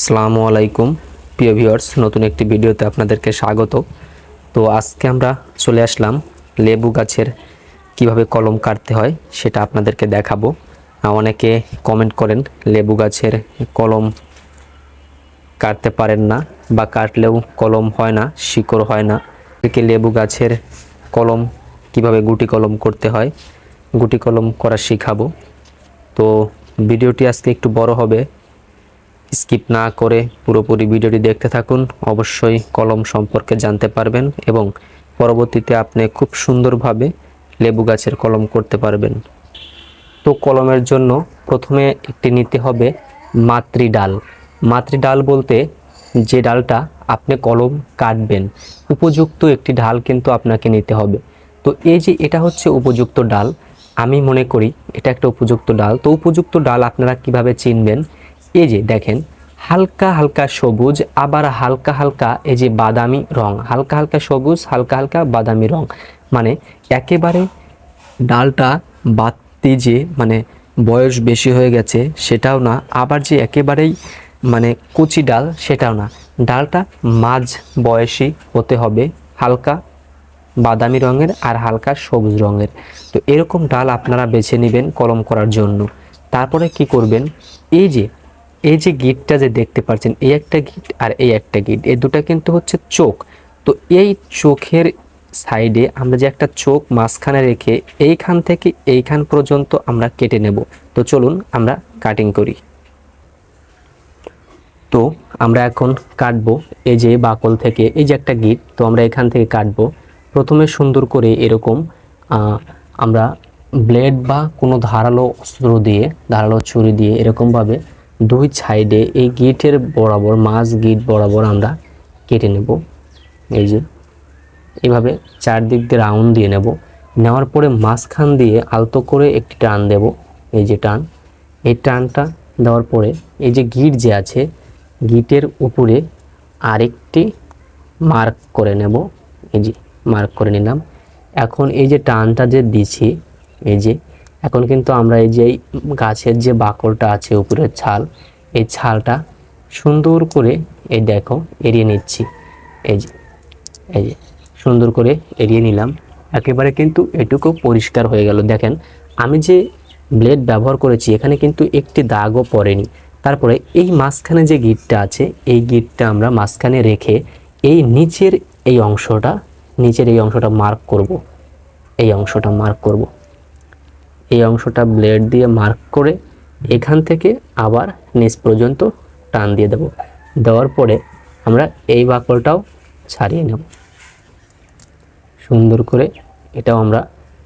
আসসালামু আলাইকুম প্রিয় ভিউয়ার্স, নতুন একটি ভিডিওতে আপনাদেরকে স্বাগত। তো আজকে আমরা চলে আসলাম লেবু গাছের কিভাবে কলম কাটতে হয় সেটা আপনাদেরকে দেখাবো। অনেকে কমেন্ট করেন লেবু গাছের কলম কাটতে পারেন না বা কাটলেও কলম হয় না, শিকড় হয় না। লেবু গাছের কলম কিভাবে গুটি কলম করতে হয়, গুটি কলম করা শেখাবো। তো ভিডিওটি আজকে একটু বড় হবে, স্কিপ না করে পুরোপুরি ভিডিওটি দেখতে থাকুন। অবশ্যই কলম সম্পর্কে জানতে পারবেন এবং পরবর্তীতে আপনি খুব সুন্দরভাবে লেবু গাছের কলম করতে পারবেন। তো কলমের জন্য প্রথমে একটি নিতে হবে মাতৃ ডাল। মাতৃ ডাল বলতে যে ডালটা আপনি কলম কাটবেন, উপযুক্ত একটি ডাল কিন্তু আপনাকে নিতে হবে। তো এই যে এটা হচ্ছে উপযুক্ত ডাল, আমি মনে করি এটা একটা উপযুক্ত ডাল। তো উপযুক্ত ডাল আপনারা কিভাবে চিনবেন? এই যে দেখেন, হালকা হালকা সবুজ, আবার হালকা হালকা এই যে বাদামি রং, হালকা হালকা সবুজ, হালকা হালকা বাদামি রং, মানে একেবারে ডালটা বাড়তি যে মানে বয়স বেশি হয়ে গেছে সেটাও না, আবার যে একেবারেই মানে কচি ডাল সেটাও না। ডালটা মাঝ বয়সী হতে হবে, হালকা বাদামি রঙের আর হালকা সবুজ রঙের। তো এরকম ডাল আপনারা বেছে নেবেন কলম করার জন্য। তারপরে কি করবেন, এই যে গিটটা যে দেখতে পাচ্ছেন, এই একটা গিট আর এই একটা গিট, এই দুটা কিন্তু হচ্ছে চোখ। তো এই চোখের সাইডে আমরা যে একটা চোখ মাঝখানে রেখে এইখান থেকে এইখান পর্যন্ত আমরা কেটে নেব। তো চলুন আমরা কাটিং করি। তো আমরা এখন কাটবো এই যে বাকল থেকে, এই যে একটা গিট, তো আমরা এখান থেকে কাটবো। প্রথমে সুন্দর করে এরকম আমরা ব্লেড বা কোনো ধারালো অস্ত্র দিয়ে, ধারালো ছুরি দিয়ে এরকমভাবে দুই সাইডে এই গিটের বরাবর, মাঝ গিট বরাবর আমরা কেটে নেব। এই যে এইভাবে চারদিক দিয়ে রাউন্ড দিয়ে নেব। নেওয়ার পরে মাঝখান দিয়ে আলতো করে একটি টান দেব। এই যে টান, এই টানটা দেওয়ার পরে এই যে গিট যে আছে, গিটের উপরে আরেকটি মার্ক করে নেব। এই যে মার্ক করে নিলাম। এখন এই যে টানটা যে দিছি, এই যে এখন কিন্তু আমরা এই যে গাছের যে বাকলটা আছে উপরের ছাল, এই ছালটা সুন্দর করে এই দেখো এড়িয়ে নিচ্ছি। এই যে সুন্দর করে এড়িয়ে নিলাম। একেবারে কিন্তু এটুকু পরিষ্কার হয়ে গেল। দেখেন আমি যে ব্লেড ব্যবহার করেছি এখানে কিন্তু একটি দাগও পড়েনি। তারপরে এই মাঝখানে যে গিটটা আছে, এই গিটটা আমরা মাঝখানে রেখে এই নিচের এই অংশটা মার্ক করব। এই অংশটা মার্ক করব, এই অংশটা ব্লেড দিয়ে মার্ক করে এখান থেকে আবার নিচ পর্যন্ত টান দিয়ে দেব। দেওয়ার পরে আমরা এই বাকলটাও ছাড়িয়ে নেব। সুন্দর করে এটাও আমরা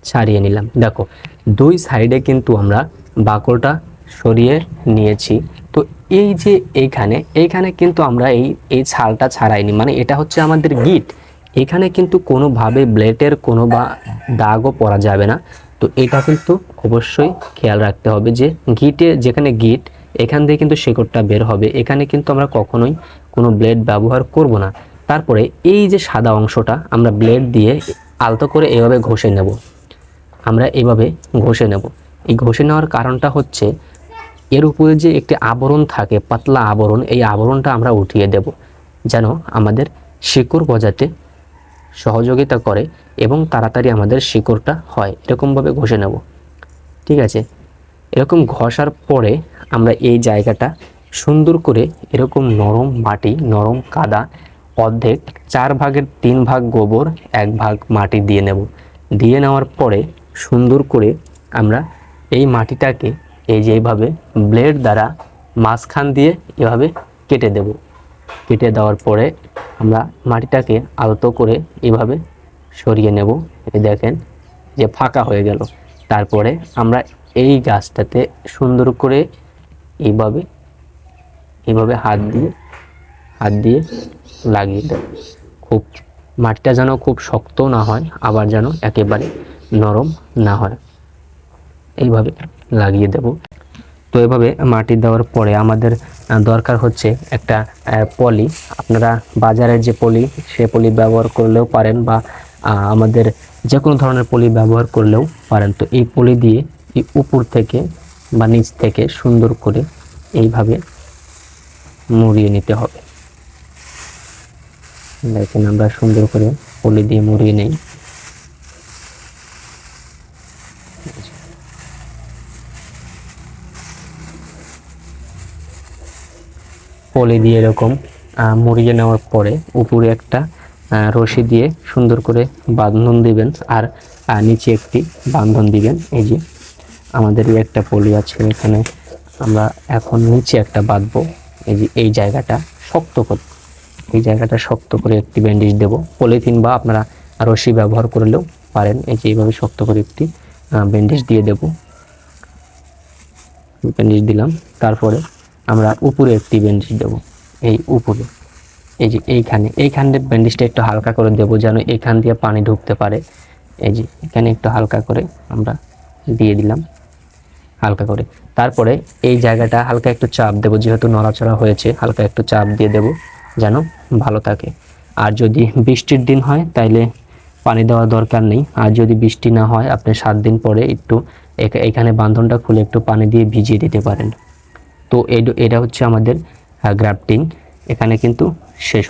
ছাড়িয়ে নিলাম। দেখো দুই সাইডে কিন্তু আমরা বাকলটা সরিয়ে নিয়েছি। তো এই যে এইখানে কিন্তু আমরা এই ছালটা ছাড়াইনি, মানে এটা হচ্ছে আমাদের গিট। এখানে কিন্তু কোনোভাবে ব্লেডের কোনো বা দাগও পড়া যাবে না। তো এটা কিন্তু অবশ্যই খেয়াল রাখতে হবে যে যেখানে গিট এখান থেকে কিন্তু শেকড়টা বের হবে, এখানে কিন্তু আমরা কখনোই কোনো ব্লেড ব্যবহার করব না। তারপরে এই যে সাদা অংশটা আমরা ব্লেড দিয়ে আলতো করে এভাবে ঘষে নেব। আমরা এভাবে ঘষে নেব। এই ঘষে নেওয়ার কারণটা হচ্ছে এর উপরে যে একটি আবরণ থাকে, পাতলা আবরণ, এই আবরণটা আমরা উঠিয়ে দেব, যেন আমাদের শিকড় গজাতে সহযোগিতা করে এবং তাড়াতাড়ি আমাদের শিকড়টা হয়। এরকমভাবে ঘষে নেব, ঠিক আছে? এরকম ঘষার পরে আমরা এই জায়গাটা সুন্দর করে এরকম নরম মাটি, নরম কাদা, অর্ধেক 4/3 ভাগ গোবর, 1 ভাগ মাটি দিয়ে নেব। দিয়ে নেওয়ার পরে সুন্দর করে আমরা এই মাটিটাকে এই যে এইভাবে ব্লেড দ্বারা মাঝখান দিয়ে এভাবে কেটে দেব। কেটে দেওয়ার পরে আমরা মাটিটাকে আলতো করে এভাবে সরিয়ে নেব। এই দেখেন যে ফাঁকা হয়ে গেল। তারপরে আমরা এই গাছটাতে সুন্দর করে এইভাবে হাত দিয়ে লাগিয়ে দেব। খুব মাটিটা যেন খুব শক্ত না হয়, আবার যেন একেবারে নরম না হয়, এইভাবে লাগিয়ে দেব। তো এভাবে মাটি দেওয়ার পরে আমাদের দরকার হচ্ছে একটা পলি। আপনারা বাজারের যে পলি, সে পলি ব্যবহার করলেও পারেন, বা আমাদের যে কোনো ধরনের পলি ব্যবহার করলেও পারেন। তো এই পলি দিয়ে এই উপর থেকে বা নিচ থেকে সুন্দর করে এইভাবে মুড়িয়ে নিতে হবে। দেখেন আমরা সুন্দর করে পলি দিয়ে মুড়িয়ে নেই। পলি দিয়ে এরকম মুড়িয়ে নেওয়ার পরে উপরে একটা রশি দিয়ে সুন্দর করে বাঁধন দিবেন, আর নিচে একটি বাঁধন দিবেন। এই যে আমাদের একটা পলি আছে এখানে, আমরা এখন নিচে একটা বাঁধবো। এই যে এই জায়গাটা শক্ত করে, এই জায়গাটা শক্ত করে একটি ব্যান্ডেজ দেব। পলিথিন বা আপনারা রশি ব্যবহার করলেও পারেন। এই যে এইভাবে শক্ত করে একটি ব্যান্ডেজ দিয়ে দেব। ব্যান্ডেজ দিলাম, তারপরে আমরা উপরে একটি ব্যান্ডেজ দেব। এই উপরে এই যে এইখানে ব্যান্ডেজটা একটু হালকা করে দেব, যেন এখান দিয়ে পানি ঢুকতে পারে। এই যে এখানে একটু হালকা করে আমরা দিয়ে দিলাম, হালকা করে। তারপরে এই জায়গাটা হালকা একটু চাপ দেব, যেহেতু নড়াচড়া হয়েছে হালকা একটু চাপ দিয়ে দেব যেন ভালো থাকে। আর যদি বৃষ্টির দিন হয় তাইলে পানি দেওয়ার দরকার নেই। আর যদি বৃষ্টি না হয় আপনি 7 দিন পরে একটু এখানে বাঁধনটা খুলে একটু পানি দিয়ে ভিজিয়ে দিতে পারেন। তো এটা হচ্ছে আমাদের গ্রাফটিং এখানে কিন্তু শেষ।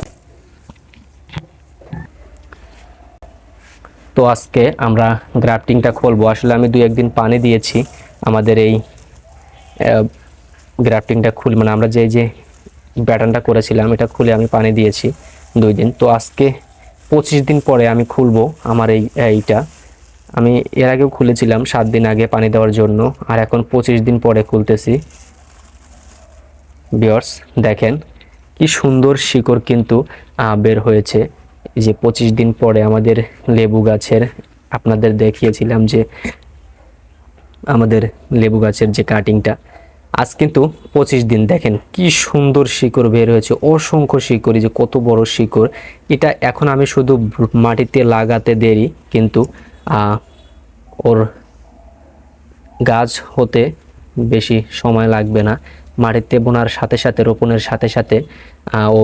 তো আজকে আমরা গ্রাফটিংটা খুলবো। আসলে আমি 2-1 দিন পানি দিয়েছি আমাদের এই গ্রাফটিংটা খুলে, মানে আমরা যে ব্যাটানটা করেছিলাম এটা খুলে আমি পানি দিয়েছি 2 দিন। তো আজকে 25 দিন পরে আমি খুলবো আমার এইটা। আমি এর আগেও খুলেছিলাম 7 দিন আগে পানি দেওয়ার জন্য, আর এখন 25 দিন পরে খুলতেছি। ভিউয়ার্স দেখেন কি সুন্দর শিকড় কিন্তু বের হয়েছে। এই যে 25 দিন পরে আমাদের লেবু গাছের, আপনাদের দেখিয়েছিলাম যে আমাদের লেবু গাছের যে কাটিংটা, আজ কিন্তু 25 দিন। দেখেন কি সুন্দর শিকড় বের হয়েছে, অসংখ্য শিকড়। যে কত বড় শিকড়, এটা এখন আমি শুধু মাটিতে লাগাতে দেরি, কিন্তু ওর গাছ হতে বেশি সময় লাগবে না। মাটিতে বোনার সাথে সাথে, রোপণের সাথে সাথে ও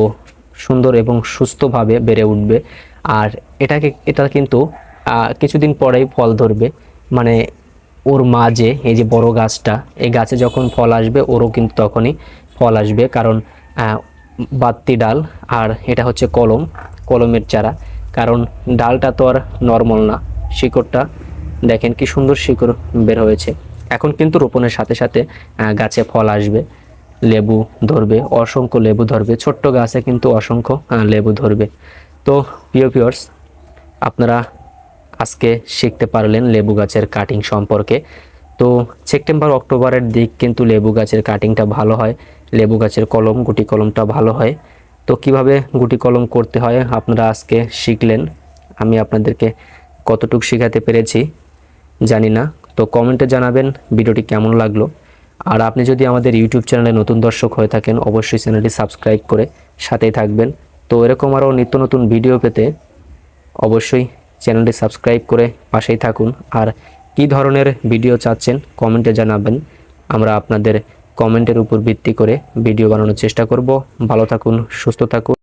সুন্দর এবং সুস্থভাবে বেড়ে উঠবে। আর এটা কিন্তু কিছুদিন পরেই ফল ধরবে। মানে ওর মাঝে এই যে বড় গাছটা, এই গাছে যখন ফল আসবে ওরও কিন্তু তখনই ফল আসবে, কারণ বাত্তি ডাল আর এটা হচ্ছে কলমের চারা। কারণ ডালটা তো আর নর্মাল না, শিকড়টা দেখেন কি সুন্দর শিকড় বের হয়েছে। এখন কিন্তু রোপণের সাথে সাথে গাছে ফল আসবে, লেবু ধরবে, অসংখ্য লেবু ধরবে। ছোট্ট গাছে কিন্তু অসংখ্য লেবু ধরবে। তো প্রিয় ভিউয়ার্স, আপনারা আজকে শিখতে পারলেন লেবু গাছের কাটিং সম্পর্কে। তো সেপ্টেম্বর অক্টোবরের দিক কিন্তু লেবু গাছের কাটিংটা ভালো হয়, লেবু গাছের গুটি কলমটা ভালো হয়। তো কিভাবে গুটি কলম করতে হয় আপনারা আজকে শিখলেন। আমি আপনাদেরকে কতটুকু শেখাতে পেরেছি জানি না, তো কমেন্টে জানাবেন ভিডিওটি কেমন লাগলো। আর আপনি যদি আমাদের ইউটিউব চ্যানেলে নতুন দর্শক হয়ে থাকেন অবশ্যই চ্যানেলটি সাবস্ক্রাইব করে সাথেই থাকবেন। তো এরকম আরও নিত্য নতুন ভিডিও পেতে অবশ্যই চ্যানেলটি সাবস্ক্রাইব করে পাশেই থাকুন। আর কী ধরনের ভিডিও চাচ্ছেন কমেন্টে জানাবেন, আমরা আপনাদের কমেন্টের উপর ভিত্তি করে ভিডিও বানানোর চেষ্টা করব। ভালো থাকুন, সুস্থ থাকুন।